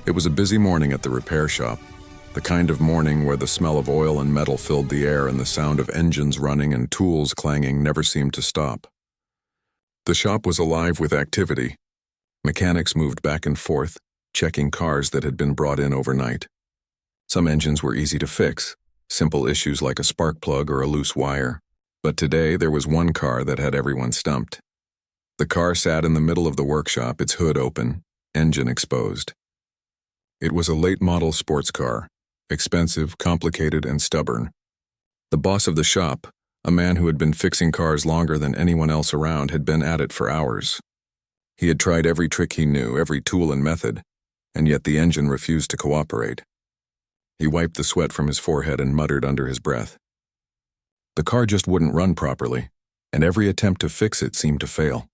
It was a busy morning at the repair shop, the kind of morning where the smell of oil and metal filled the air and the sound of engines running and tools clanging never seemed to stop. The shop was alive with activity. Mechanics moved back and forth, checking cars that had been brought in overnight. Some engines were easy to fix, simple issues like a spark plug or a loose wire. But today there was one car that had everyone stumped. The car sat in the middle of the workshop, its hood open, engine exposed. It was a late-model sports car, expensive, complicated, and stubborn. The boss of the shop, a man who had been fixing cars longer than anyone else around, had been at it for hours. He had tried every trick he knew, every tool and method, and yet the engine refused to cooperate. He wiped the sweat from his forehead and muttered under his breath. The car just wouldn't run properly, and every attempt to fix it seemed to fail.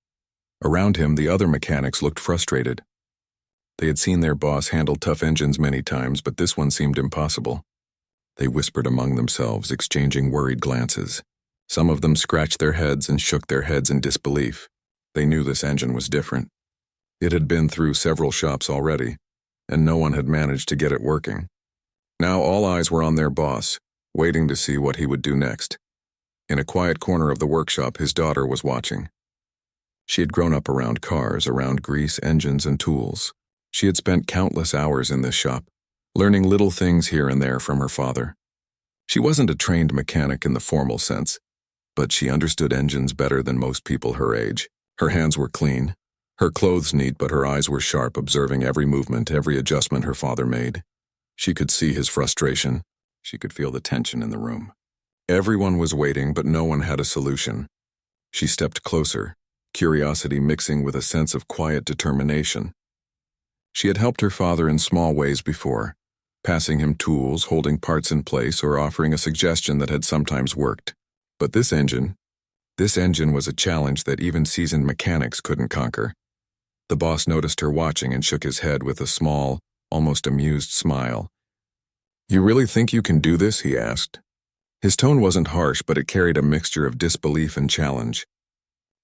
Around him, the other mechanics looked frustrated. They had seen their boss handle tough engines many times, but this one seemed impossible. They whispered among themselves, exchanging worried glances. Some of them scratched their heads and shook their heads in disbelief. They knew this engine was different. It had been through several shops already, and no one had managed to get it working. Now all eyes were on their boss, waiting to see what he would do next. In a quiet corner of the workshop, his daughter was watching. She had grown up around cars, around grease, engines, and tools. She had spent countless hours in this shop, learning little things here and there from her father. She wasn't a trained mechanic in the formal sense, but she understood engines better than most people her age. Her hands were clean, her clothes neat, but her eyes were sharp, observing every movement, every adjustment her father made. She could see his frustration. She could feel the tension in the room. Everyone was waiting, but no one had a solution. She stepped closer, curiosity mixing with a sense of quiet determination. She had helped her father in small ways before, passing him tools, holding parts in place, or offering a suggestion that had sometimes worked. But this engine was a challenge that even seasoned mechanics couldn't conquer. The boss noticed her watching and shook his head with a small, almost amused smile. "You really think you can do this?" he asked. His tone wasn't harsh, but it carried a mixture of disbelief and challenge.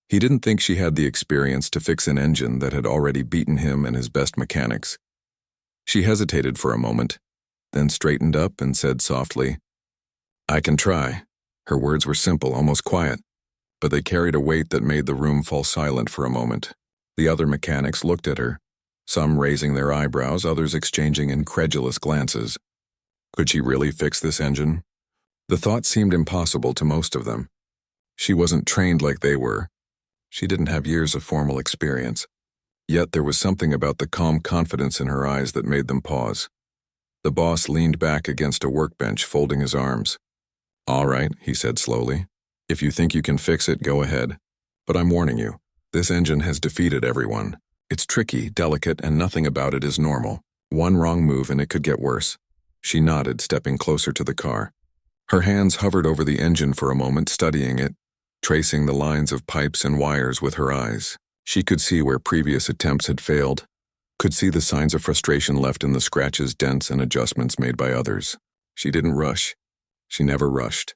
He didn't think she had the experience to fix an engine that had already beaten him and his best mechanics. She hesitated for a moment, then straightened up and said softly, "I can try." Her words were simple, almost quiet, but they carried a weight that made the room fall silent for a moment. The other mechanics looked at her, some raising their eyebrows, others exchanging incredulous glances. Could she really fix this engine? The thought seemed impossible to most of them. She wasn't trained like they were. She didn't have years of formal experience. Yet there was something about the calm confidence in her eyes that made them pause. The boss leaned back against a workbench, folding his arms. "All right," he said slowly. "If you think you can fix it, go ahead. But I'm warning you, this engine has defeated everyone. It's tricky, delicate, and nothing about it is normal. One wrong move and it could get worse." She nodded, stepping closer to the car. Her hands hovered over the engine for a moment, studying it, tracing the lines of pipes and wires with her eyes. She could see where previous attempts had failed, could see the signs of frustration left in the scratches, dents, and adjustments made by others. She didn't rush. She never rushed.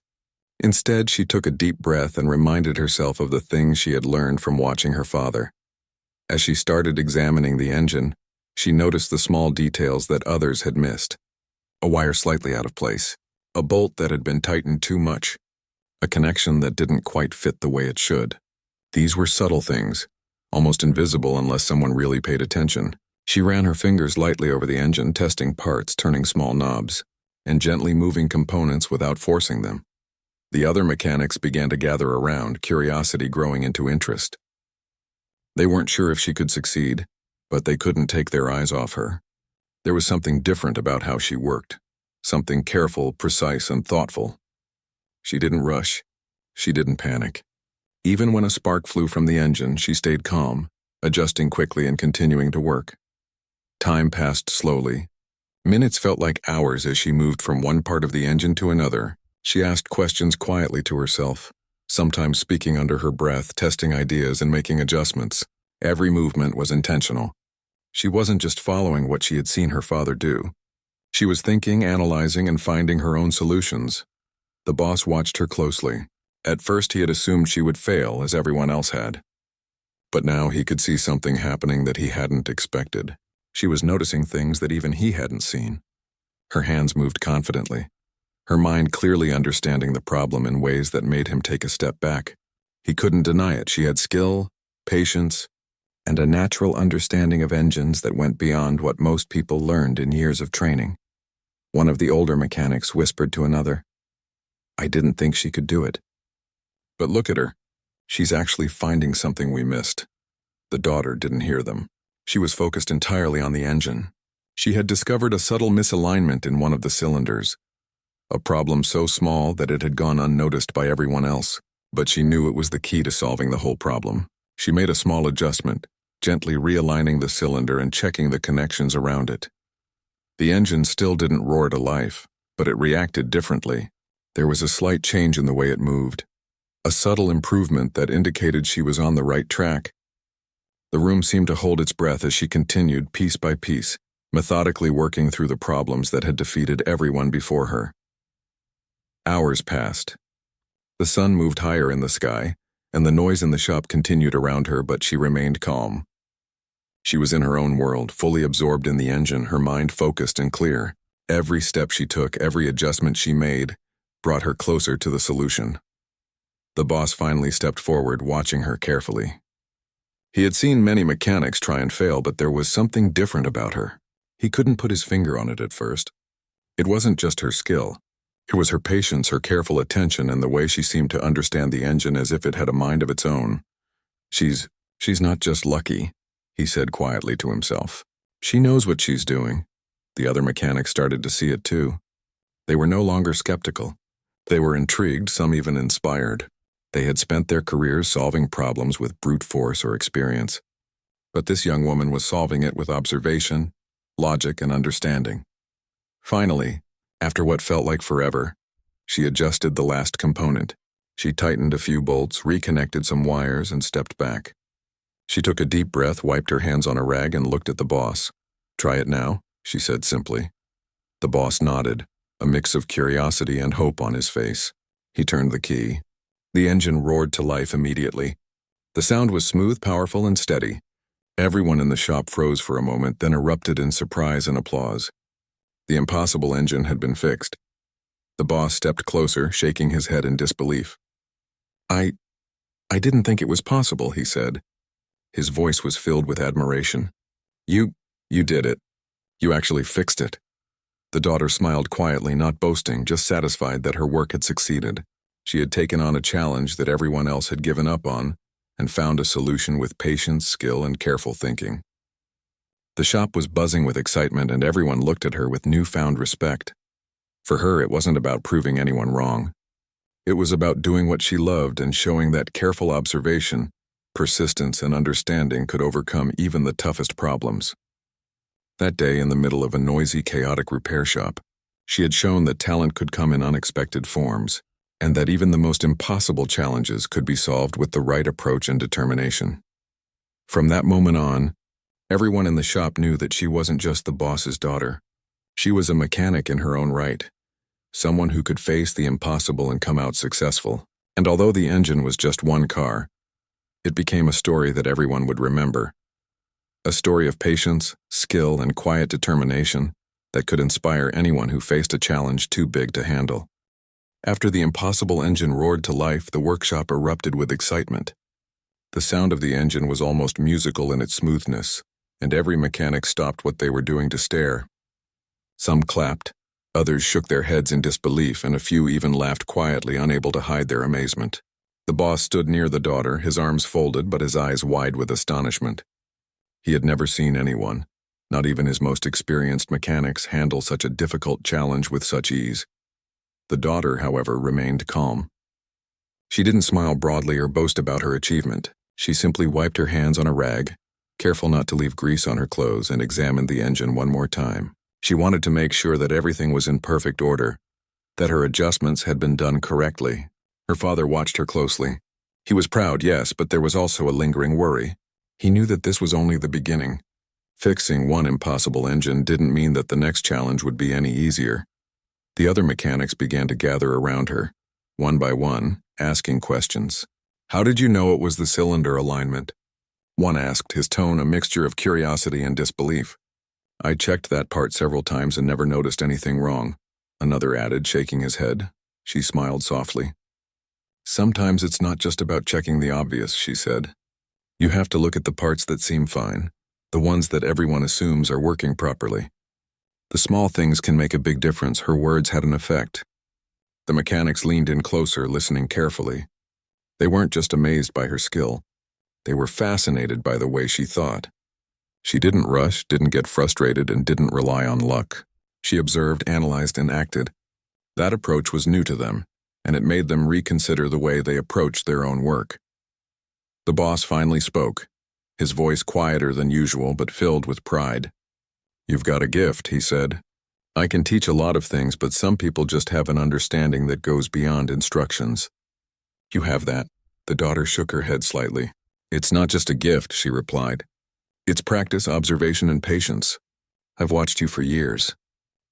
Instead, she took a deep breath and reminded herself of the things she had learned from watching her father. As she started examining the engine, she noticed the small details that others had missed. A wire slightly out of place, a bolt that had been tightened too much, a connection that didn't quite fit the way it should. These were subtle things, almost invisible unless someone really paid attention. She ran her fingers lightly over the engine, testing parts, turning small knobs, and gently moving components without forcing them. The other mechanics began to gather around, curiosity growing into interest. They weren't sure if she could succeed, but they couldn't take their eyes off her. There was something different about how she worked, something careful, precise, and thoughtful. She didn't rush. She didn't panic. Even when a spark flew from the engine, she stayed calm, adjusting quickly and continuing to work. Time passed slowly. Minutes felt like hours as she moved from one part of the engine to another. She asked questions quietly to herself, sometimes speaking under her breath, testing ideas and making adjustments. Every movement was intentional. She wasn't just following what she had seen her father do. She was thinking, analyzing, and finding her own solutions. The boss watched her closely. At first he had assumed she would fail, as everyone else had. But now he could see something happening that he hadn't expected. She was noticing things that even he hadn't seen. Her hands moved confidently, her mind clearly understanding the problem in ways that made him take a step back. He couldn't deny it. She had skill, patience, and a natural understanding of engines that went beyond what most people learned in years of training. One of the older mechanics whispered to another, "I didn't think she could do it. But look at her. She's actually finding something we missed." The daughter didn't hear them. She was focused entirely on the engine. She had discovered a subtle misalignment in one of the cylinders, a problem so small that it had gone unnoticed by everyone else, but she knew it was the key to solving the whole problem. She made a small adjustment, gently realigning the cylinder and checking the connections around it. The engine still didn't roar to life, but it reacted differently. There was a slight change in the way it moved, a subtle improvement that indicated she was on the right track. The room seemed to hold its breath as she continued, piece by piece, methodically working through the problems that had defeated everyone before her. Hours passed. The sun moved higher in the sky, and the noise in the shop continued around her, but she remained calm. She was in her own world, fully absorbed in the engine, her mind focused and clear. Every step she took, every adjustment she made, brought her closer to the solution. The boss finally stepped forward, watching her carefully. He had seen many mechanics try and fail, but there was something different about her. He couldn't put his finger on it at first. It wasn't just her skill. It was her patience, her careful attention, and the way she seemed to understand the engine as if it had a mind of its own. She's not just lucky," he said quietly to himself. "She knows what she's doing." The other mechanics started to see it too. They were no longer skeptical. They were intrigued, some even inspired. They had spent their careers solving problems with brute force or experience. But this young woman was solving it with observation, logic, and understanding. Finally, after what felt like forever, she adjusted the last component. She tightened a few bolts, reconnected some wires, and stepped back. She took a deep breath, wiped her hands on a rag, and looked at the boss. "Try it now," she said simply. The boss nodded, a mix of curiosity and hope on his face. He turned the key. The engine roared to life immediately. The sound was smooth, powerful, and steady. Everyone in the shop froze for a moment, then erupted in surprise and applause. The impossible engine had been fixed. The boss stepped closer, shaking his head in disbelief. I didn't think it was possible," he said. His voice was filled with admiration. You did it. You actually fixed it." The daughter smiled quietly, not boasting, just satisfied that her work had succeeded. She had taken on a challenge that everyone else had given up on, and found a solution with patience, skill, and careful thinking. The shop was buzzing with excitement, and everyone looked at her with newfound respect. For her, it wasn't about proving anyone wrong. It was about doing what she loved and showing that careful observation, persistence, and understanding could overcome even the toughest problems. That day, in the middle of a noisy, chaotic repair shop, she had shown that talent could come in unexpected forms, and that even the most impossible challenges could be solved with the right approach and determination. From that moment on, everyone in the shop knew that she wasn't just the boss's daughter. She was a mechanic in her own right, someone who could face the impossible and come out successful. And although the engine was just one car, it became a story that everyone would remember. A story of patience, skill, and quiet determination that could inspire anyone who faced a challenge too big to handle. After the impossible engine roared to life, the workshop erupted with excitement. The sound of the engine was almost musical in its smoothness, and every mechanic stopped what they were doing to stare. Some clapped, others shook their heads in disbelief, and a few even laughed quietly, unable to hide their amazement. The boss stood near the daughter, his arms folded but his eyes wide with astonishment. He had never seen anyone, not even his most experienced mechanics, handle such a difficult challenge with such ease. The daughter, however, remained calm. She didn't smile broadly or boast about her achievement. She simply wiped her hands on a rag, careful not to leave grease on her clothes, and examined the engine one more time. She wanted to make sure that everything was in perfect order, that her adjustments had been done correctly. Her father watched her closely. He was proud, yes, but there was also a lingering worry. He knew that this was only the beginning. Fixing one impossible engine didn't mean that the next challenge would be any easier. The other mechanics began to gather around her, one by one, asking questions. "How did you know it was the cylinder alignment?" One asked, his tone a mixture of curiosity and disbelief. I checked that part several times and never noticed anything wrong, another added, shaking his head. She smiled softly. Sometimes it's not just about checking the obvious, she said. You have to look at the parts that seem fine, the ones that everyone assumes are working properly. The small things can make a big difference. Her words had an effect. The mechanics leaned in closer, listening carefully. They weren't just amazed by her skill. They were fascinated by the way she thought. She didn't rush, didn't get frustrated, and didn't rely on luck. She observed, analyzed, and acted. That approach was new to them, and it made them reconsider the way they approached their own work. The boss finally spoke, his voice quieter than usual but filled with pride. You've got a gift, he said. I can teach a lot of things, but some people just have an understanding that goes beyond instructions. You have that. The daughter shook her head slightly. It's not just a gift, she replied. It's practice, observation, and patience. I've watched you for years.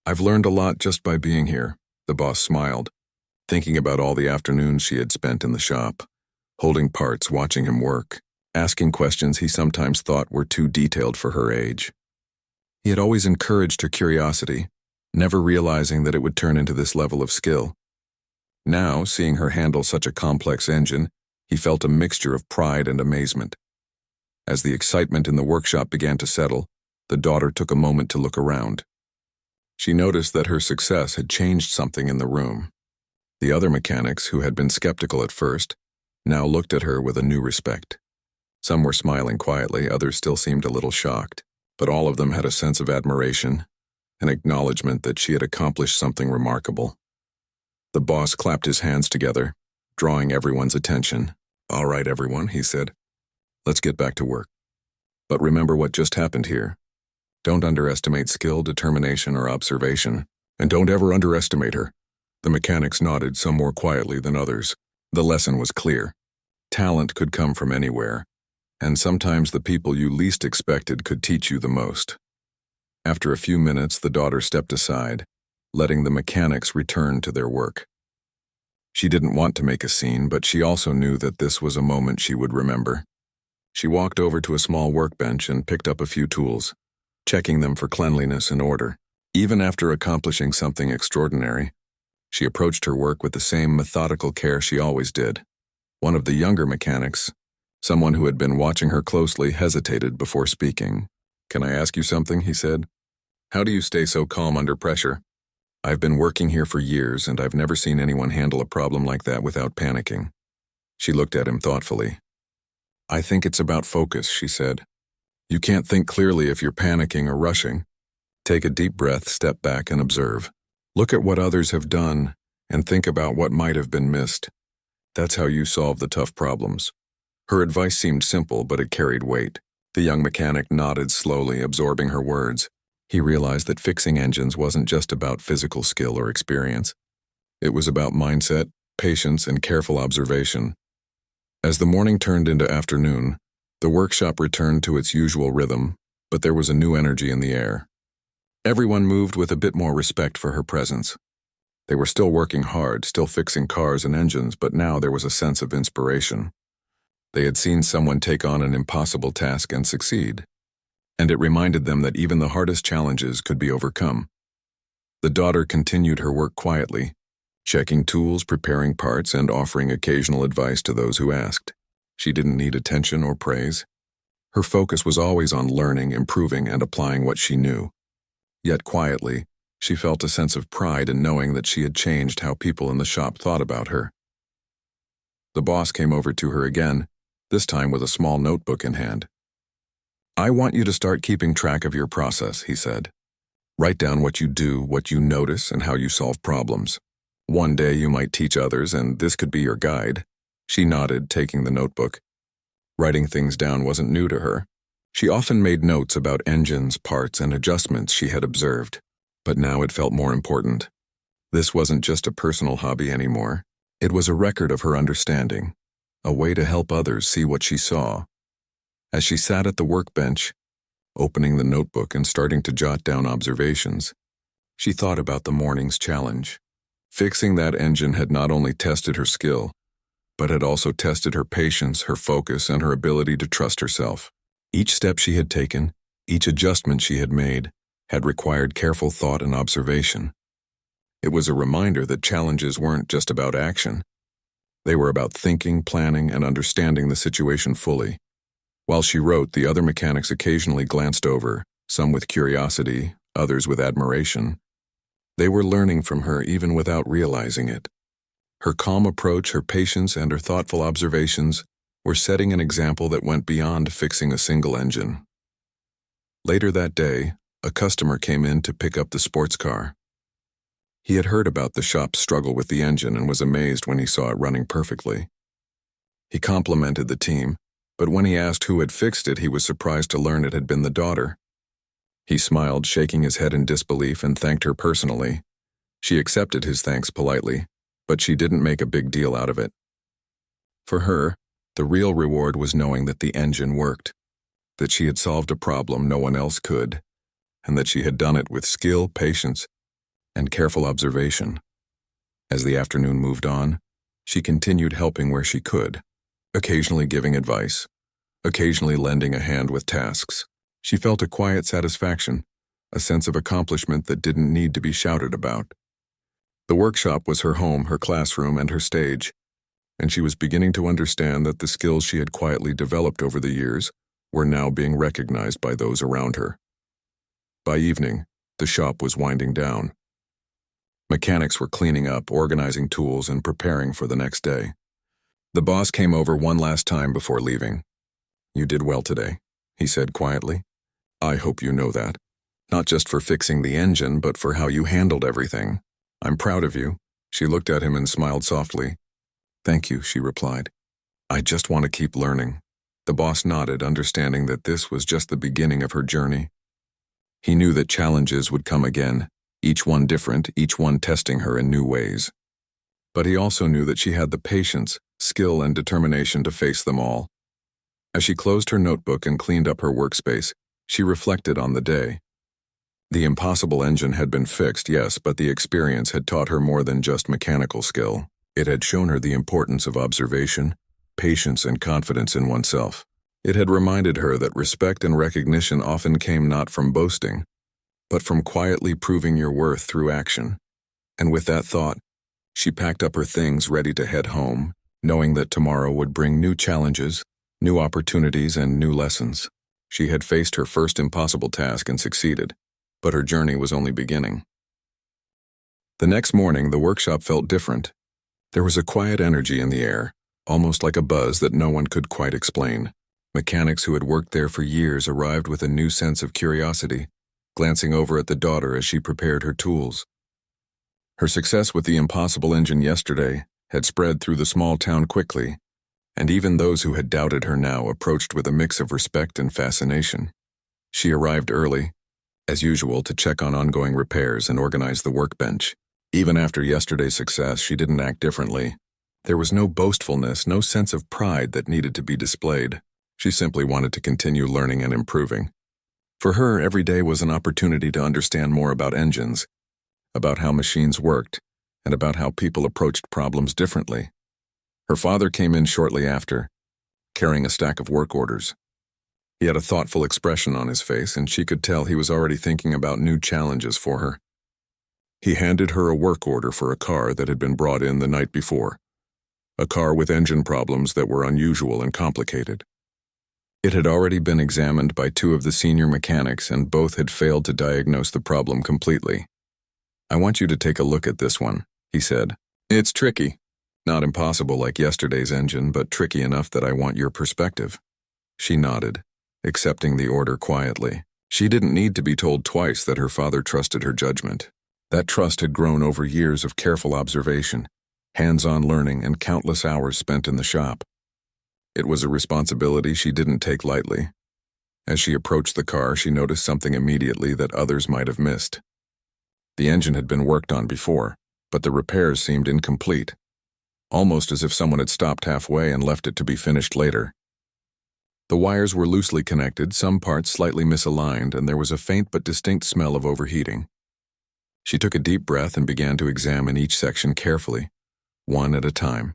I've learned a lot just by being here, the boss smiled, thinking about all the afternoons she had spent in the shop, holding parts, watching him work, asking questions he sometimes thought were too detailed for her age. He had always encouraged her curiosity, never realizing that it would turn into this level of skill. Now, seeing her handle such a complex engine, he felt a mixture of pride and amazement. As the excitement in the workshop began to settle, the daughter took a moment to look around. She noticed that her success had changed something in the room. The other mechanics, who had been skeptical at first, now looked at her with a new respect. Some were smiling quietly, others still seemed a little shocked, but all of them had a sense of admiration, an acknowledgement that she had accomplished something remarkable. The boss clapped his hands together, drawing everyone's attention. All right, everyone, he said. Let's get back to work. But remember what just happened here. Don't underestimate skill, determination, or observation. And don't ever underestimate her. The mechanics nodded, some more quietly than others. The lesson was clear. Talent could come from anywhere, and sometimes the people you least expected could teach you the most. After a few minutes, the daughter stepped aside, letting the mechanics return to their work. She didn't want to make a scene, but she also knew that this was a moment she would remember. She walked over to a small workbench and picked up a few tools, checking them for cleanliness and order. Even after accomplishing something extraordinary, she approached her work with the same methodical care she always did. One of the younger mechanics, someone who had been watching her closely, hesitated before speaking. Can I ask you something? He said. How do you stay so calm under pressure? I've been working here for years, and I've never seen anyone handle a problem like that without panicking. She looked at him thoughtfully. I think it's about focus, she said. You can't think clearly if you're panicking or rushing. Take a deep breath, step back, and observe. Look at what others have done, and think about what might have been missed. That's how you solve the tough problems. Her advice seemed simple, but it carried weight. The young mechanic nodded slowly, absorbing her words. He realized that fixing engines wasn't just about physical skill or experience. It was about mindset, patience, and careful observation. As the morning turned into afternoon, the workshop returned to its usual rhythm, but there was a new energy in the air. Everyone moved with a bit more respect for her presence. They were still working hard, still fixing cars and engines, but now there was a sense of inspiration. They had seen someone take on an impossible task and succeed, and it reminded them that even the hardest challenges could be overcome. The daughter continued her work quietly, checking tools, preparing parts, and offering occasional advice to those who asked. She didn't need attention or praise. Her focus was always on learning, improving, and applying what she knew. Yet quietly, she felt a sense of pride in knowing that she had changed how people in the shop thought about her. The boss came over to her again, this time with a small notebook in hand. I want you to start keeping track of your process, he said. Write down what you do, what you notice, and how you solve problems. One day you might teach others, and this could be your guide. She nodded, taking the notebook. Writing things down wasn't new to her. She often made notes about engines, parts, and adjustments she had observed, but now it felt more important. This wasn't just a personal hobby anymore. It was a record of her understanding, a way to help others see what she saw. As she sat at the workbench, opening the notebook and starting to jot down observations, she thought about the morning's challenge. Fixing that engine had not only tested her skill, but had also tested her patience, her focus, and her ability to trust herself. Each step she had taken, each adjustment she had made, had required careful thought and observation. It was a reminder that challenges weren't just about action. They were about thinking, planning, and understanding the situation fully. While she wrote, the other mechanics occasionally glanced over, some with curiosity, others with admiration. They were learning from her even without realizing it. Her calm approach, her patience, and her thoughtful observations were setting an example that went beyond fixing a single engine. Later that day, a customer came in to pick up the sports car. He had heard about the shop's struggle with the engine and was amazed when he saw it running perfectly. He complimented the team, but when he asked who had fixed it, he was surprised to learn it had been the daughter. He smiled, shaking his head in disbelief, and thanked her personally. She accepted his thanks politely, but she didn't make a big deal out of it. For her, the real reward was knowing that the engine worked, that she had solved a problem no one else could, and that she had done it with skill, patience, and careful observation. As the afternoon moved on, she continued helping where she could, occasionally giving advice, occasionally lending a hand with tasks. She felt a quiet satisfaction, a sense of accomplishment that didn't need to be shouted about. The workshop was her home, her classroom, and her stage, and she was beginning to understand that the skills she had quietly developed over the years were now being recognized by those around her. By evening, the shop was winding down. Mechanics were cleaning up, organizing tools, and preparing for the next day. The boss came over one last time before leaving. "You did well today," he said quietly. "I hope you know that. Not just for fixing the engine, but for how you handled everything. I'm proud of you." She looked at him and smiled softly. "Thank you," she replied. "I just want to keep learning." The boss nodded, understanding that this was just the beginning of her journey. He knew that challenges would come again, each one different, each one testing her in new ways. But he also knew that she had the patience, skill, and determination to face them all. As she closed her notebook and cleaned up her workspace, she reflected on the day. The impossible engine had been fixed, yes, but the experience had taught her more than just mechanical skill. It had shown her the importance of observation, patience, and confidence in oneself. It had reminded her that respect and recognition often came not from boasting, but from quietly proving your worth through action. And with that thought, she packed up her things, ready to head home, knowing that tomorrow would bring new challenges, new opportunities, and new lessons. She had faced her first impossible task and succeeded, but her journey was only beginning. The next morning, the workshop felt different. There was a quiet energy in the air, almost like a buzz that no one could quite explain. Mechanics who had worked there for years arrived with a new sense of curiosity, glancing over at the daughter as she prepared her tools. Her success with the impossible engine yesterday had spread through the small town quickly, and even those who had doubted her now approached with a mix of respect and fascination. She arrived early, as usual, to check on ongoing repairs and organize the workbench. Even after yesterday's success, she didn't act differently. There was no boastfulness, no sense of pride that needed to be displayed. She simply wanted to continue learning and improving. For her, every day was an opportunity to understand more about engines, about how machines worked, and about how people approached problems differently. Her father came in shortly after, carrying a stack of work orders. He had a thoughtful expression on his face, and she could tell he was already thinking about new challenges for her. He handed her a work order for a car that had been brought in the night before, a car with engine problems that were unusual and complicated. It had already been examined by two of the senior mechanics, and both had failed to diagnose the problem completely. "I want you to take a look at this one," he said. "It's tricky. Not impossible like yesterday's engine, but tricky enough that I want your perspective." She nodded, accepting the order quietly. She didn't need to be told twice that her father trusted her judgment. That trust had grown over years of careful observation, hands-on learning, and countless hours spent in the shop. It was a responsibility she didn't take lightly. As she approached the car, she noticed something immediately that others might have missed. The engine had been worked on before, but the repairs seemed incomplete, almost as if someone had stopped halfway and left it to be finished later. The wires were loosely connected, some parts slightly misaligned, and there was a faint but distinct smell of overheating. She took a deep breath and began to examine each section carefully, one at a time.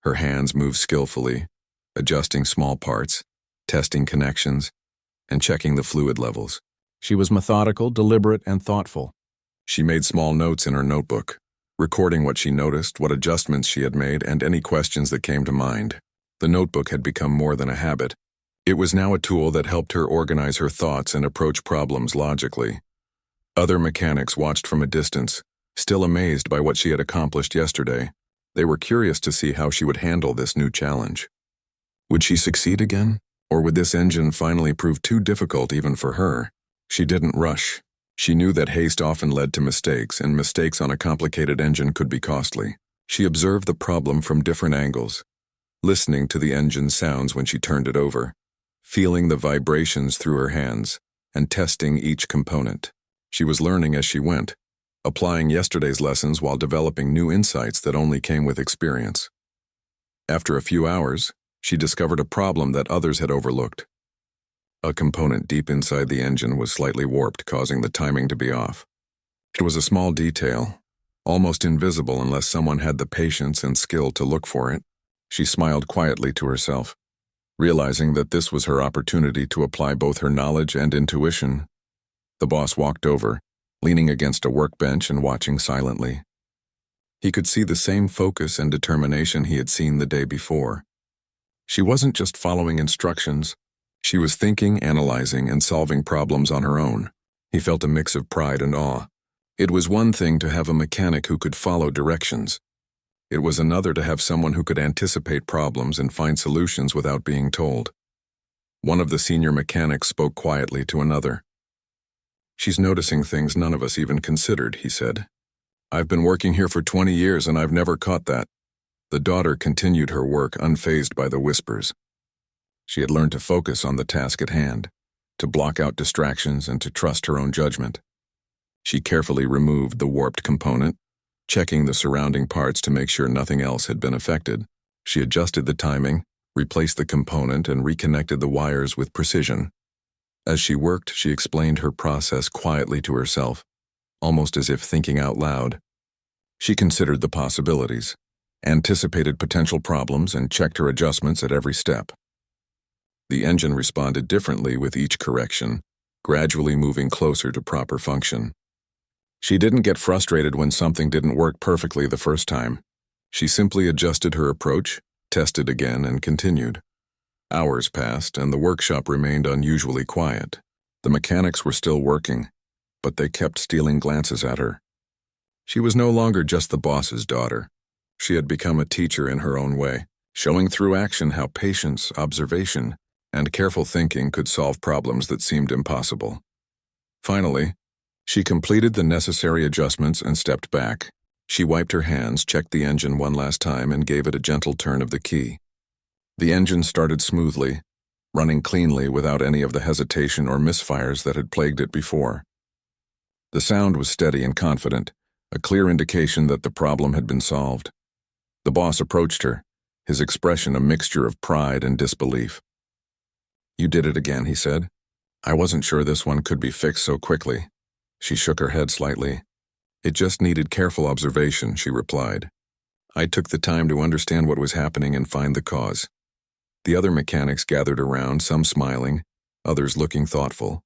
Her hands moved skillfully, adjusting small parts, testing connections, and checking the fluid levels. She was methodical, deliberate, and thoughtful. She made small notes in her notebook, recording what she noticed, what adjustments she had made, and any questions that came to mind. The notebook had become more than a habit. It was now a tool that helped her organize her thoughts and approach problems logically. Other mechanics watched from a distance, still amazed by what she had accomplished yesterday. They were curious to see how she would handle this new challenge. Would she succeed again? Or would this engine finally prove too difficult even for her? She didn't rush. She knew that haste often led to mistakes, and mistakes on a complicated engine could be costly. She observed the problem from different angles, listening to the engine's sounds when she turned it over, feeling the vibrations through her hands, and testing each component. She was learning as she went, applying yesterday's lessons while developing new insights that only came with experience. After a few hours, she discovered a problem that others had overlooked. A component deep inside the engine was slightly warped, causing the timing to be off. It was a small detail, almost invisible unless someone had the patience and skill to look for it. She smiled quietly to herself, realizing that this was her opportunity to apply both her knowledge and intuition. The boss walked over, leaning against a workbench and watching silently. He could see the same focus and determination he had seen the day before. She wasn't just following instructions. She was thinking, analyzing, and solving problems on her own. He felt a mix of pride and awe. It was one thing to have a mechanic who could follow directions. It was another to have someone who could anticipate problems and find solutions without being told. One of the senior mechanics spoke quietly to another. "She's noticing things none of us even considered," he said. "I've been working here for 20 years and I've never caught that." The daughter continued her work, unfazed by the whispers. She had learned to focus on the task at hand, to block out distractions and to trust her own judgment. She carefully removed the warped component, checking the surrounding parts to make sure nothing else had been affected. She adjusted the timing, replaced the component, and reconnected the wires with precision. As she worked, she explained her process quietly to herself, almost as if thinking out loud. She considered the possibilities, anticipated potential problems, and checked her adjustments at every step. The engine responded differently with each correction, gradually moving closer to proper function. She didn't get frustrated when something didn't work perfectly the first time. She simply adjusted her approach, tested again, and continued. Hours passed, and the workshop remained unusually quiet. The mechanics were still working, but they kept stealing glances at her. She was no longer just the boss's daughter. She had become a teacher in her own way, showing through action how patience, observation, and careful thinking could solve problems that seemed impossible. Finally, she completed the necessary adjustments and stepped back. She wiped her hands, checked the engine one last time, and gave it a gentle turn of the key. The engine started smoothly, running cleanly without any of the hesitation or misfires that had plagued it before. The sound was steady and confident, a clear indication that the problem had been solved. The boss approached her, his expression a mixture of pride and disbelief. "You did it again," he said. "I wasn't sure this one could be fixed so quickly." She shook her head slightly. "It just needed careful observation," she replied. "I took the time to understand what was happening and find the cause." The other mechanics gathered around, some smiling, others looking thoughtful.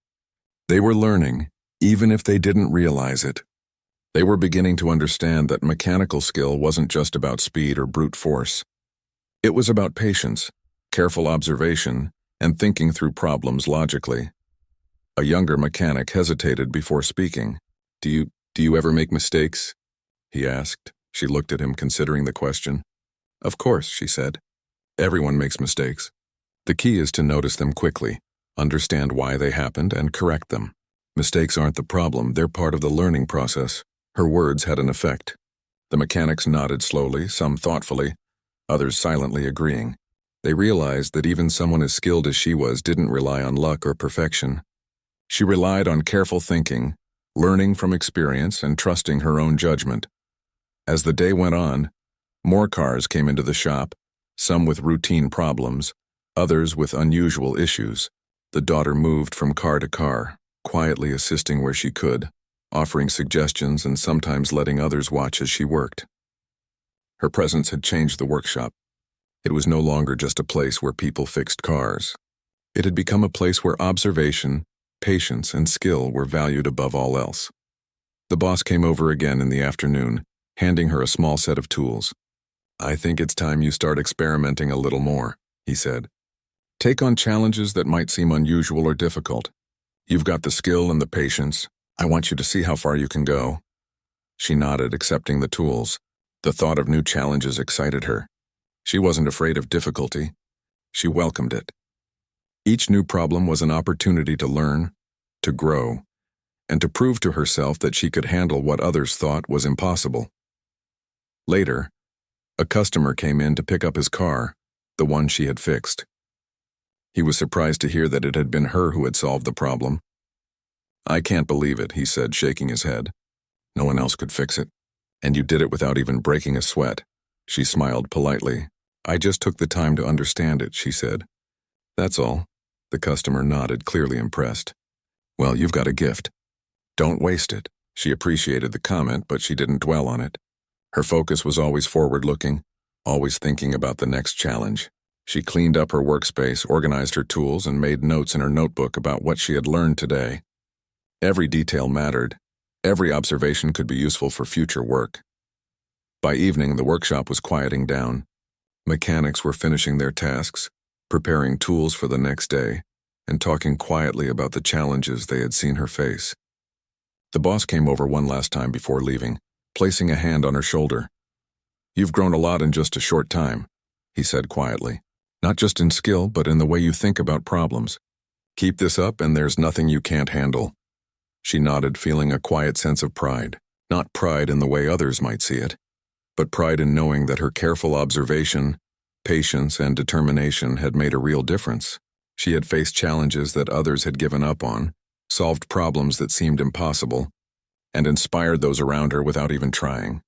They were learning, even if they didn't realize it. They were beginning to understand that mechanical skill wasn't just about speed or brute force. It was about patience, careful observation, and thinking through problems logically. A younger mechanic hesitated before speaking. Do you ever make mistakes?" he asked. She looked at him, considering the question. "Of course," she said. "Everyone makes mistakes. The key is to notice them quickly, understand why they happened, and correct them. Mistakes aren't the problem, they're part of the learning process." Her words had an effect. The mechanics nodded slowly, some thoughtfully, others silently agreeing. They realized that even someone as skilled as she was didn't rely on luck or perfection. She relied on careful thinking, learning from experience, and trusting her own judgment. As the day went on, more cars came into the shop, some with routine problems, others with unusual issues. The daughter moved from car to car, quietly assisting where she could, offering suggestions and sometimes letting others watch as she worked. Her presence had changed the workshop. It was no longer just a place where people fixed cars. It had become a place where observation, patience, and skill were valued above all else. The boss came over again in the afternoon, handing her a small set of tools. "I think it's time you start experimenting a little more," he said. "Take on challenges that might seem unusual or difficult. You've got the skill and the patience. I want you to see how far you can go." She nodded, accepting the tools. The thought of new challenges excited her. She wasn't afraid of difficulty. She welcomed it. Each new problem was an opportunity to learn, to grow, and to prove to herself that she could handle what others thought was impossible. Later, a customer came in to pick up his car, the one she had fixed. He was surprised to hear that it had been her who had solved the problem. "I can't believe it," he said, shaking his head. "No one else could fix it. And you did it without even breaking a sweat." She smiled politely. "I just took the time to understand it," she said. "That's all." The customer nodded, clearly impressed. "Well, you've got a gift. Don't waste it." She appreciated the comment, but she didn't dwell on it. Her focus was always forward-looking, always thinking about the next challenge. She cleaned up her workspace, organized her tools, and made notes in her notebook about what she had learned today. Every detail mattered. Every observation could be useful for future work. By evening, the workshop was quieting down. Mechanics were finishing their tasks, preparing tools for the next day, and talking quietly about the challenges they had seen her face. The boss came over one last time before leaving, placing a hand on her shoulder. "You've grown a lot in just a short time," he said quietly. "Not just in skill, but in the way you think about problems. Keep this up and there's nothing you can't handle." She nodded, feeling a quiet sense of pride. Not pride in the way others might see it, but pride in knowing that her careful observation, patience, and determination had made a real difference. She had faced challenges that others had given up on, solved problems that seemed impossible, and inspired those around her without even trying.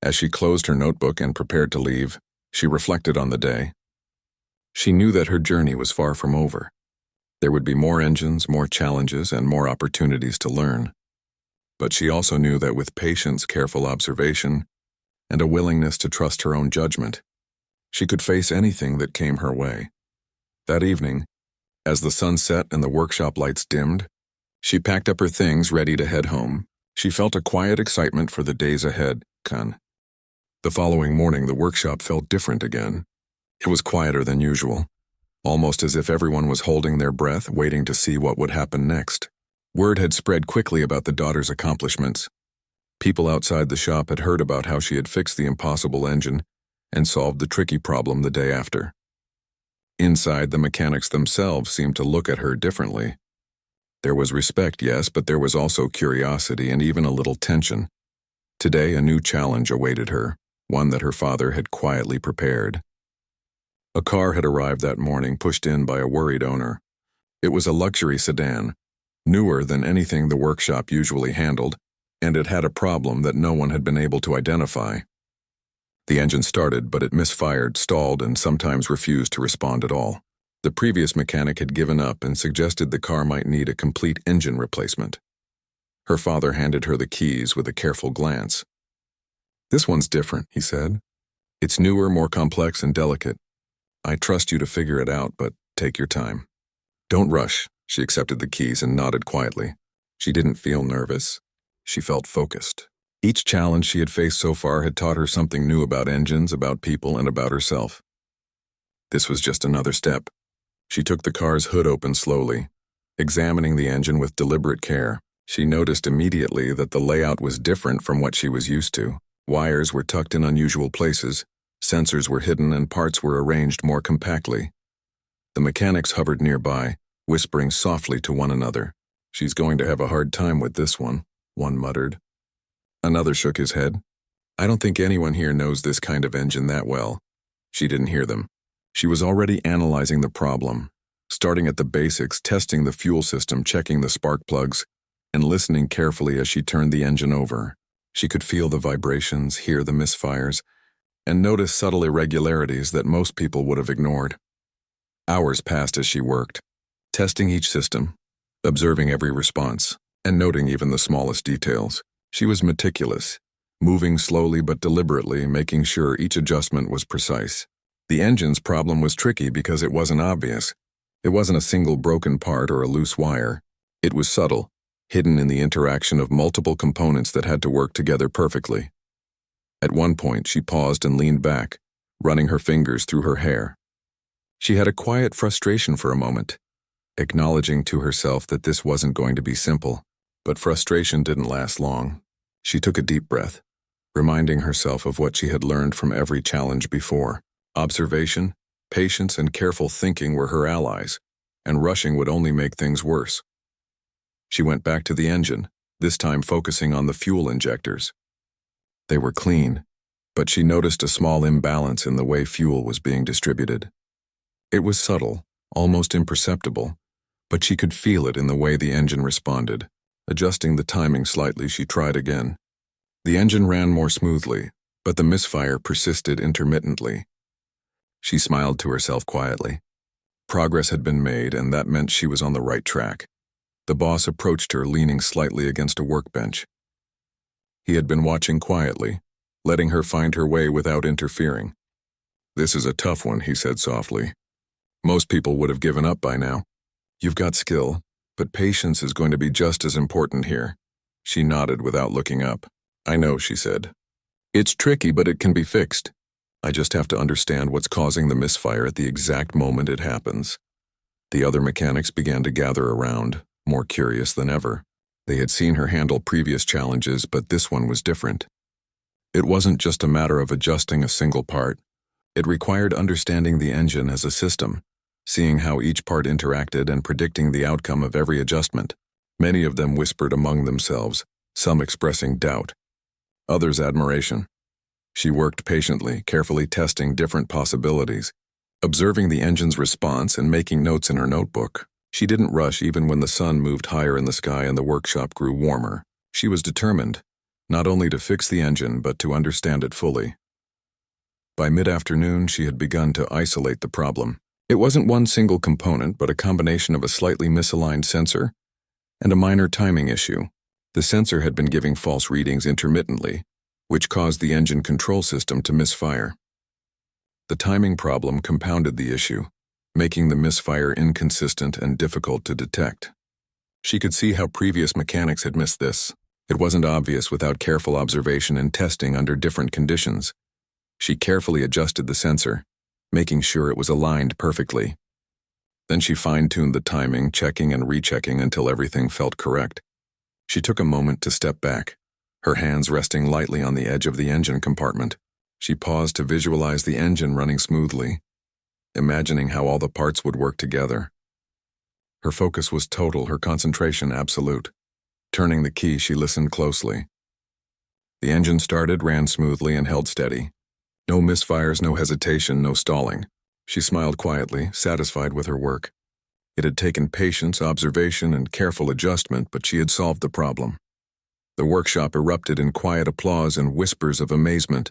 As she closed her notebook and prepared to leave, she reflected on the day. She knew that her journey was far from over. There would be more engines, more challenges, and more opportunities to learn. But she also knew that with patience, careful observation, and a willingness to trust her own judgment, she could face anything that came her way. That evening, as the sun set and the workshop lights dimmed, she packed up her things, ready to head home. She felt a quiet excitement for the days ahead. The following morning, the workshop felt different again. It was quieter than usual, almost as if everyone was holding their breath, waiting to see what would happen next. Word had spread quickly about the daughter's accomplishments. People outside the shop had heard about how she had fixed the impossible engine and solved the tricky problem the day after. Inside, the mechanics themselves seemed to look at her differently. There was respect, yes, but there was also curiosity and even a little tension. Today, a new challenge awaited her, one that her father had quietly prepared. A car had arrived that morning, pushed in by a worried owner. It was a luxury sedan, newer than anything the workshop usually handled, and it had a problem that no one had been able to identify. The engine started, but it misfired, stalled, and sometimes refused to respond at all. The previous mechanic had given up and suggested the car might need a complete engine replacement. Her father handed her the keys with a careful glance. "This one's different," he said. "It's newer, more complex, and delicate. I trust you to figure it out, but take your time." "Don't rush." She accepted the keys and nodded quietly. She didn't feel nervous. She felt focused. Each challenge she had faced so far had taught her something new about engines, about people, and about herself. This was just another step. She took the car's hood open slowly, examining the engine with deliberate care. She noticed immediately that the layout was different from what she was used to. Wires were tucked in unusual places, sensors were hidden, and parts were arranged more compactly. The mechanics hovered nearby, whispering softly to one another. "She's going to have a hard time with this one," one muttered. Another shook his head. "I don't think anyone here knows this kind of engine that well." She didn't hear them. She was already analyzing the problem, starting at the basics, testing the fuel system, checking the spark plugs, and listening carefully as she turned the engine over. She could feel the vibrations, hear the misfires, and notice subtle irregularities that most people would have ignored. Hours passed as she worked, testing each system, observing every response, and noting even the smallest details. She was meticulous, moving slowly but deliberately, making sure each adjustment was precise. The engine's problem was tricky because it wasn't obvious. It wasn't a single broken part or a loose wire. It was subtle, hidden in the interaction of multiple components that had to work together perfectly. At one point, she paused and leaned back, running her fingers through her hair. She had a quiet frustration for a moment, acknowledging to herself that this wasn't going to be simple. But frustration didn't last long. She took a deep breath, reminding herself of what she had learned from every challenge before. Observation, patience, and careful thinking were her allies, and rushing would only make things worse. She went back to the engine, this time focusing on the fuel injectors. They were clean, but she noticed a small imbalance in the way fuel was being distributed. It was subtle, almost imperceptible, but she could feel it in the way the engine responded. Adjusting the timing slightly, she tried again. The engine ran more smoothly, but the misfire persisted intermittently. She smiled to herself quietly. Progress had been made, and that meant she was on the right track. The boss approached her, leaning slightly against a workbench. He had been watching quietly, letting her find her way without interfering. "This is a tough one," he said softly. "Most people would have given up by now. You've got skill, but patience is going to be just as important here." She nodded without looking up. "I know," she said. "It's tricky, but it can be fixed. I just have to understand what's causing the misfire at the exact moment it happens." The other mechanics began to gather around, more curious than ever. They had seen her handle previous challenges, but this one was different. It wasn't just a matter of adjusting a single part. It required understanding the engine as a system, seeing how each part interacted and predicting the outcome of every adjustment. Many of them whispered among themselves, some expressing doubt, others admiration. She worked patiently, carefully testing different possibilities, observing the engine's response and making notes in her notebook. She didn't rush even when the sun moved higher in the sky and the workshop grew warmer. She was determined, not only to fix the engine, but to understand it fully. By mid-afternoon, she had begun to isolate the problem. It wasn't one single component, but a combination of a slightly misaligned sensor and a minor timing issue. The sensor had been giving false readings intermittently, which caused the engine control system to misfire. The timing problem compounded the issue, making the misfire inconsistent and difficult to detect. She could see how previous mechanics had missed this. It wasn't obvious without careful observation and testing under different conditions. She carefully adjusted the sensor, making sure it was aligned perfectly. Then she fine-tuned the timing, checking and rechecking until everything felt correct. She took a moment to step back, her hands resting lightly on the edge of the engine compartment. She paused to visualize the engine running smoothly, imagining how all the parts would work together. Her focus was total, her concentration absolute. Turning the key, she listened closely. The engine started, ran smoothly, and held steady. No misfires, no hesitation, no stalling. She smiled quietly, satisfied with her work. It had taken patience, observation, and careful adjustment, but she had solved the problem. The workshop erupted in quiet applause and whispers of amazement.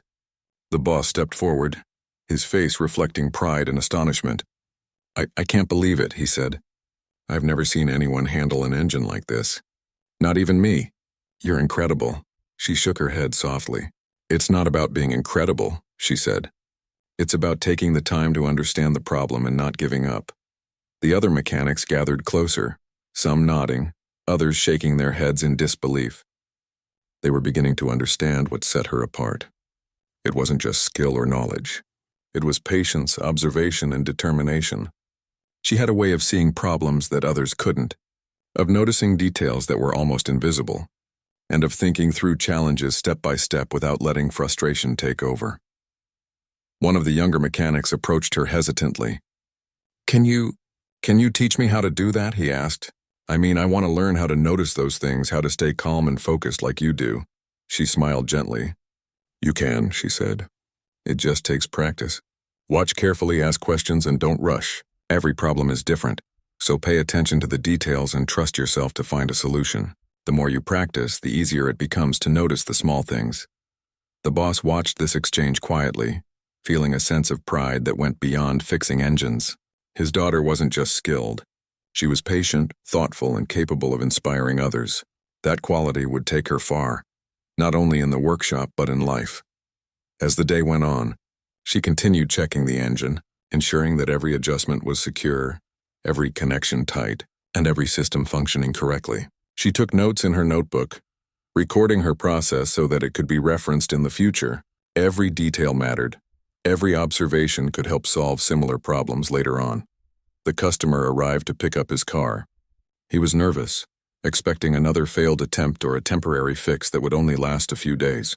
The boss stepped forward, his face reflecting pride and astonishment. I can't believe it," he said. "I've never seen anyone handle an engine like this. Not even me. You're incredible." She shook her head softly. "It's not about being incredible," she said. "It's about taking the time to understand the problem and not giving up." The other mechanics gathered closer, some nodding, others shaking their heads in disbelief. They were beginning to understand what set her apart. It wasn't just skill or knowledge. It was patience, observation, and determination. She had a way of seeing problems that others couldn't, of noticing details that were almost invisible, and of thinking through challenges step by step without letting frustration take over. One of the younger mechanics approached her hesitantly. Can you teach me how to do that?" he asked. "I mean, I want to learn how to notice those things, how to stay calm and focused like you do." She smiled gently. "You can," she said. "It just takes practice. Watch carefully, ask questions, and don't rush. Every problem is different, so pay attention to the details and trust yourself to find a solution. The more you practice, the easier it becomes to notice the small things." The boss watched this exchange quietly, feeling a sense of pride that went beyond fixing engines. His daughter wasn't just skilled. She was patient, thoughtful, and capable of inspiring others. That quality would take her far, not only in the workshop but in life. As the day went on, she continued checking the engine, ensuring that every adjustment was secure, every connection tight, and every system functioning correctly. She took notes in her notebook, recording her process so that it could be referenced in the future. Every detail mattered. Every observation could help solve similar problems later on. The customer arrived to pick up his car. He was nervous, expecting another failed attempt or a temporary fix that would only last a few days.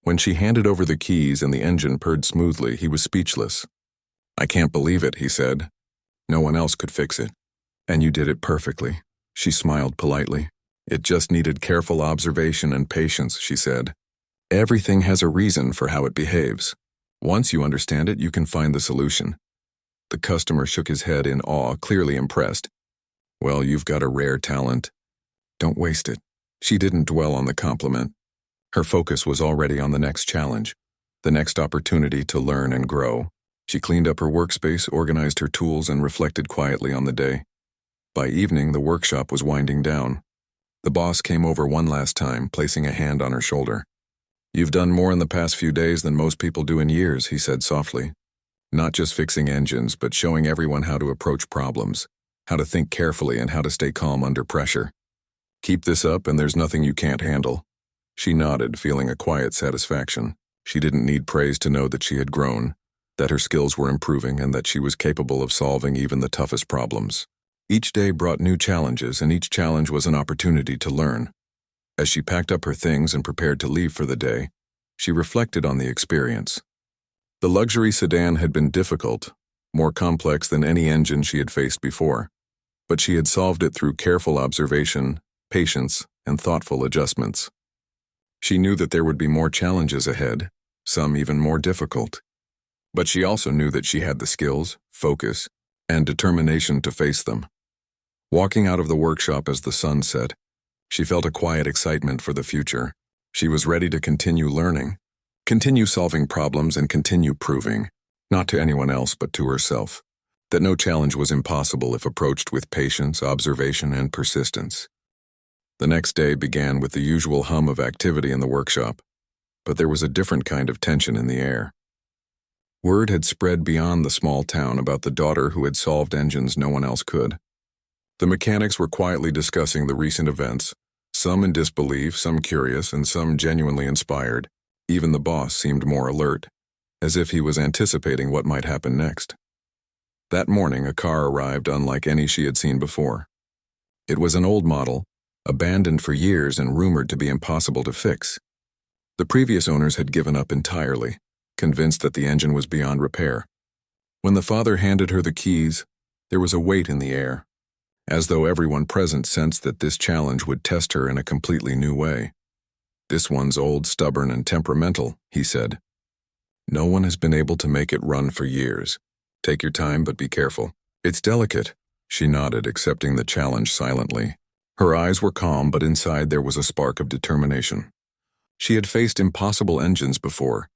When she handed over the keys and the engine purred smoothly, he was speechless. "I can't believe it," he said. "No one else could fix it. And you did it perfectly." She smiled politely. "It just needed careful observation and patience," she said. "Everything has a reason for how it behaves. Once you understand it, you can find the solution." The customer shook his head in awe, clearly impressed. "Well, you've got a rare talent. Don't waste it." She didn't dwell on the compliment. Her focus was already on the next challenge, the next opportunity to learn and grow. She cleaned up her workspace, organized her tools, and reflected quietly on the day. By evening, the workshop was winding down. The boss came over one last time, placing a hand on her shoulder. "You've done more in the past few days than most people do in years," he said softly. "Not just fixing engines, but showing everyone how to approach problems, how to think carefully, and how to stay calm under pressure. Keep this up and there's nothing you can't handle." She nodded, feeling a quiet satisfaction. She didn't need praise to know that she had grown, that her skills were improving, and that she was capable of solving even the toughest problems. Each day brought new challenges, and each challenge was an opportunity to learn. As she packed up her things and prepared to leave for the day, she reflected on the experience. The luxury sedan had been difficult, more complex than any engine she had faced before, but she had solved it through careful observation, patience, and thoughtful adjustments. She knew that there would be more challenges ahead, some even more difficult. But she also knew that she had the skills, focus, and determination to face them. Walking out of the workshop as the sun set, she felt a quiet excitement for the future. She was ready to continue learning, continue solving problems, and continue proving, not to anyone else but to herself, that no challenge was impossible if approached with patience, observation, and persistence. The next day began with the usual hum of activity in the workshop, but there was a different kind of tension in the air. Word had spread beyond the small town about the daughter who had solved engines no one else could. The mechanics were quietly discussing the recent events, some in disbelief, some curious, and some genuinely inspired. Even the boss seemed more alert, as if he was anticipating what might happen next. That morning, a car arrived unlike any she had seen before. It was an old model, abandoned for years and rumored to be impossible to fix. The previous owners had given up entirely, convinced that the engine was beyond repair. When the father handed her the keys, there was a weight in the air, as though everyone present sensed that this challenge would test her in a completely new way. "This one's old, stubborn, and temperamental," he said. "No one has been able to make it run for years. Take your time, but be careful. It's delicate." She nodded, accepting the challenge silently. Her eyes were calm, but inside there was a spark of determination. She had faced impossible engines before,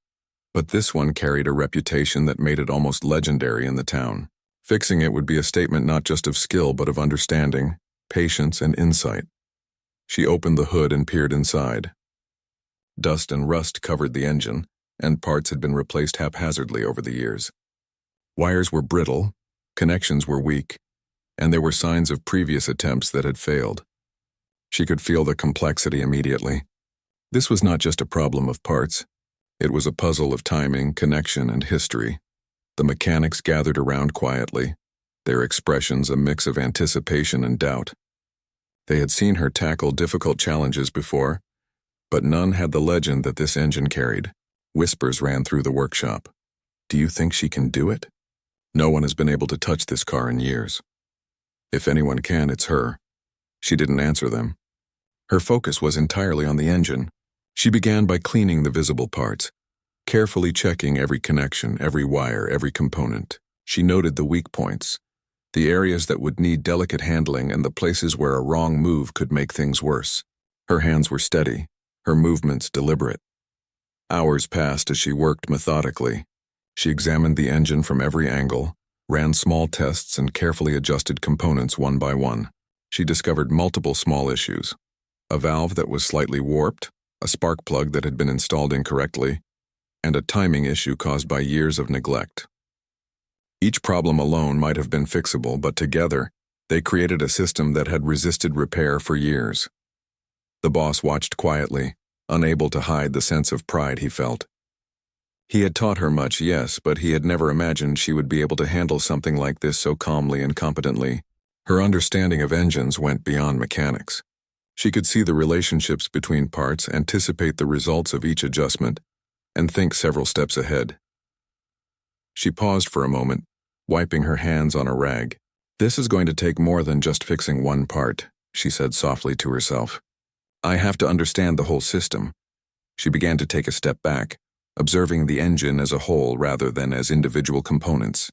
but this one carried a reputation that made it almost legendary in the town. Fixing it would be a statement not just of skill, but of understanding, patience, and insight. She opened the hood and peered inside. Dust and rust covered the engine, and parts had been replaced haphazardly over the years. Wires were brittle, connections were weak, and there were signs of previous attempts that had failed. She could feel the complexity immediately. This was not just a problem of parts. It was a puzzle of timing, connection, and history. The mechanics gathered around quietly, their expressions a mix of anticipation and doubt. They had seen her tackle difficult challenges before, but none had the legend that this engine carried. Whispers ran through the workshop. "Do you think she can do it? No one has been able to touch this car in years. If anyone can, it's her." She didn't answer them. Her focus was entirely on the engine. She began by cleaning the visible parts, carefully checking every connection, every wire, every component. She noted the weak points, the areas that would need delicate handling, and the places where a wrong move could make things worse. Her hands were steady, her movements deliberate. Hours passed as she worked methodically. She examined the engine from every angle, ran small tests, and carefully adjusted components one by one. She discovered multiple small issues: a valve that was slightly warped, a spark plug that had been installed incorrectly, and a timing issue caused by years of neglect. Each problem alone might have been fixable, but together, They created a system that had resisted repair for years. The boss watched quietly, unable to hide the sense of pride he felt. He had taught her much, yes, but he had never imagined she would be able to handle something like this so calmly and competently. Her understanding of engines went beyond mechanics. She could see the relationships between parts, anticipate the results of each adjustment, and think several steps ahead. She paused for a moment, wiping her hands on a rag. "This is going to take more than just fixing one part," she said softly to herself. "I have to understand the whole system." She began to take a step back, observing the engine as a whole rather than as individual components.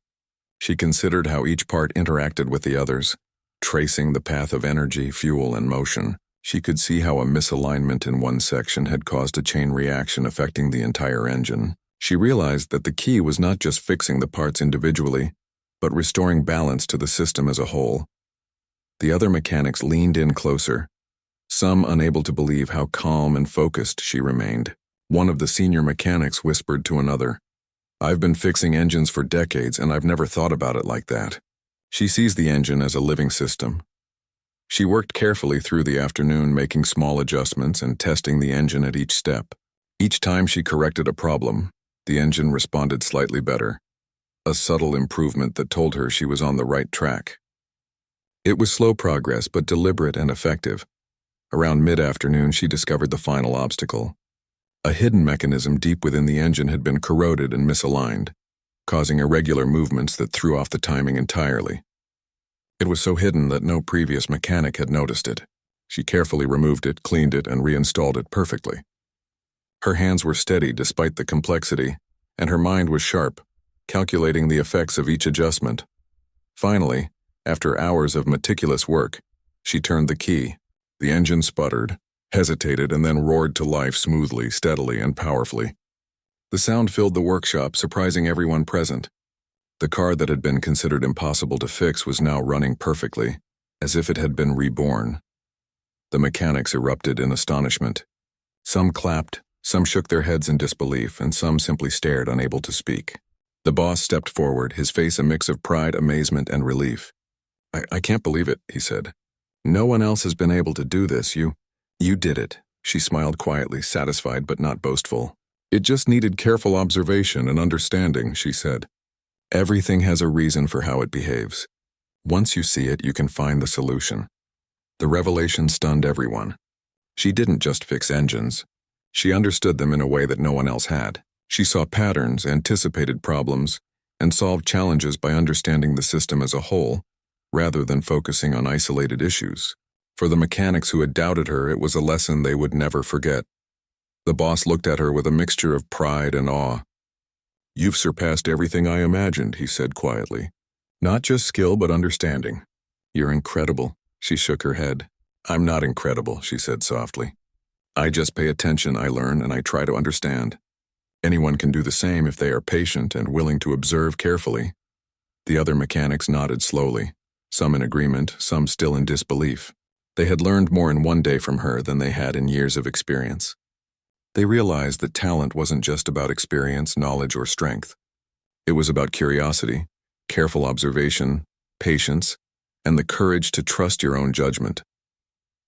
She considered how each part interacted with the others, tracing the path of energy, fuel, and motion. She could see how a misalignment in one section had caused a chain reaction affecting the entire engine. She realized that the key was not just fixing the parts individually, but restoring balance to the system as a whole. The other mechanics leaned in closer, some unable to believe how calm and focused she remained. One of the senior mechanics whispered to another, "I've been fixing engines for decades and I've never thought about it like that." She sees the engine as a living system. She worked carefully through the afternoon, making small adjustments and testing the engine at each step. Each time she corrected a problem, the engine responded slightly better, a subtle improvement that told her she was on the right track. It was slow progress, but deliberate and effective. Around mid-afternoon, she discovered the final obstacle. A hidden mechanism deep within the engine had been corroded and misaligned, causing irregular movements that threw off the timing entirely. It was so hidden that no previous mechanic had noticed it. She carefully removed it, cleaned it, and reinstalled it perfectly. Her hands were steady despite the complexity, and her mind was sharp, calculating the effects of each adjustment. Finally, after hours of meticulous work, she turned the key. The engine sputtered, hesitated, and then roared to life smoothly, steadily, and powerfully. The sound filled the workshop, surprising everyone present. The car that had been considered impossible to fix was now running perfectly, as if it had been reborn. The mechanics erupted in astonishment. Some clapped, some shook their heads in disbelief, and some simply stared, unable to speak. The boss stepped forward, his face a mix of pride, amazement, and relief. I can't believe it," he said. "No one else has been able to do this. You did it." She smiled quietly, satisfied but not boastful. "It just needed careful observation and understanding," she said. "Everything has a reason for how it behaves. Once you see it, you can find the solution." The revelation stunned everyone. She didn't just fix engines. She understood them in a way that no one else had. She saw patterns, anticipated problems, and solved challenges by understanding the system as a whole, rather than focusing on isolated issues. For the mechanics who had doubted her, it was a lesson they would never forget. The boss looked at her with a mixture of pride and awe. "You've surpassed everything I imagined," he said quietly. "Not just skill, but understanding. You're incredible." She shook her head. "I'm not incredible," she said softly. "I just pay attention, I learn, and I try to understand. Anyone can do the same if they are patient and willing to observe carefully." The other mechanics nodded slowly, some in agreement, some still in disbelief. They had learned more in one day from her than they had in years of experience. They realized that talent wasn't just about experience, knowledge, or strength. It was about curiosity, careful observation, patience, and the courage to trust your own judgment.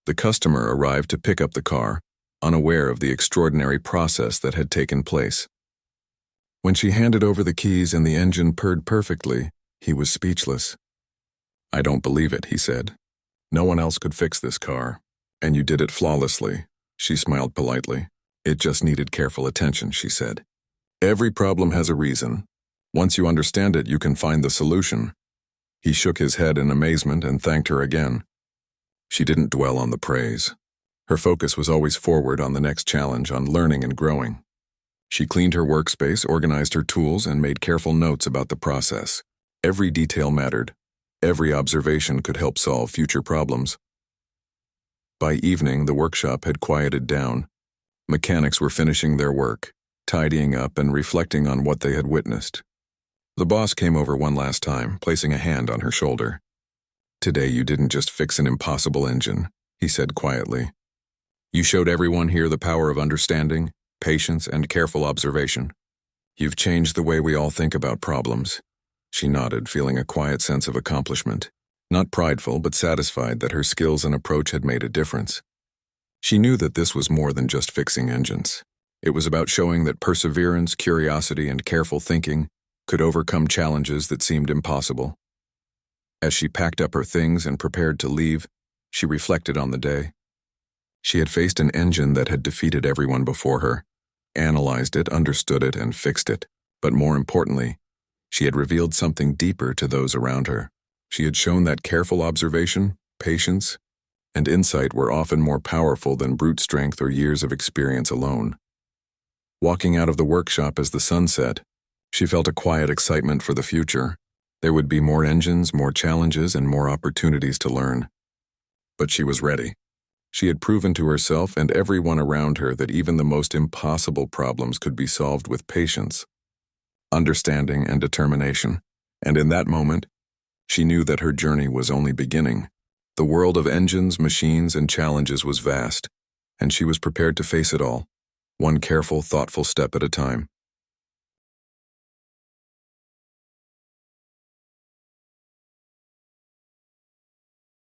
The customer arrived to pick up the car, unaware of the extraordinary process that had taken place. When she handed over the keys and the engine purred perfectly, he was speechless. "I don't believe it," he said. "No one else could fix this car, and you did it flawlessly." She smiled politely. "It just needed careful attention," she said. "Every problem has a reason. Once you understand it, you can find the solution." He shook his head in amazement and thanked her again. She didn't dwell on the praise. Her focus was always forward on the next challenge, on learning and growing. She cleaned her workspace, organized her tools, and made careful notes about the process. Every detail mattered. Every observation could help solve future problems. By evening, the workshop had quieted down. Mechanics were finishing their work, tidying up and reflecting on what they had witnessed. The boss came over one last time, placing a hand on her shoulder. "Today you didn't just fix an impossible engine," he said quietly. "You showed everyone here the power of understanding, patience, and careful observation. You've changed the way we all think about problems." She nodded, feeling a quiet sense of accomplishment. not prideful but satisfied that her skills and approach had made a difference. She knew that this was more than just fixing engines. It was about showing that perseverance, curiosity, and careful thinking could overcome challenges that seemed impossible. As she packed up her things and prepared to leave, she reflected on the day. She had faced an engine that had defeated everyone before her, analyzed it, understood it, and fixed it. But more importantly, she had revealed something deeper to those around her. She had shown that careful observation, patience, and insight were often more powerful than brute strength or years of experience alone. Walking out of the workshop as the sun set, she felt a quiet excitement for the future. There would be more engines, more challenges, and more opportunities to learn. But she was ready. She had proven to herself and everyone around her that even the most impossible problems could be solved with patience, understanding, and determination. And in that moment, she knew that her journey was only beginning. The world of engines, machines, and challenges was vast, and she was prepared to face it all, one careful, thoughtful step at a time.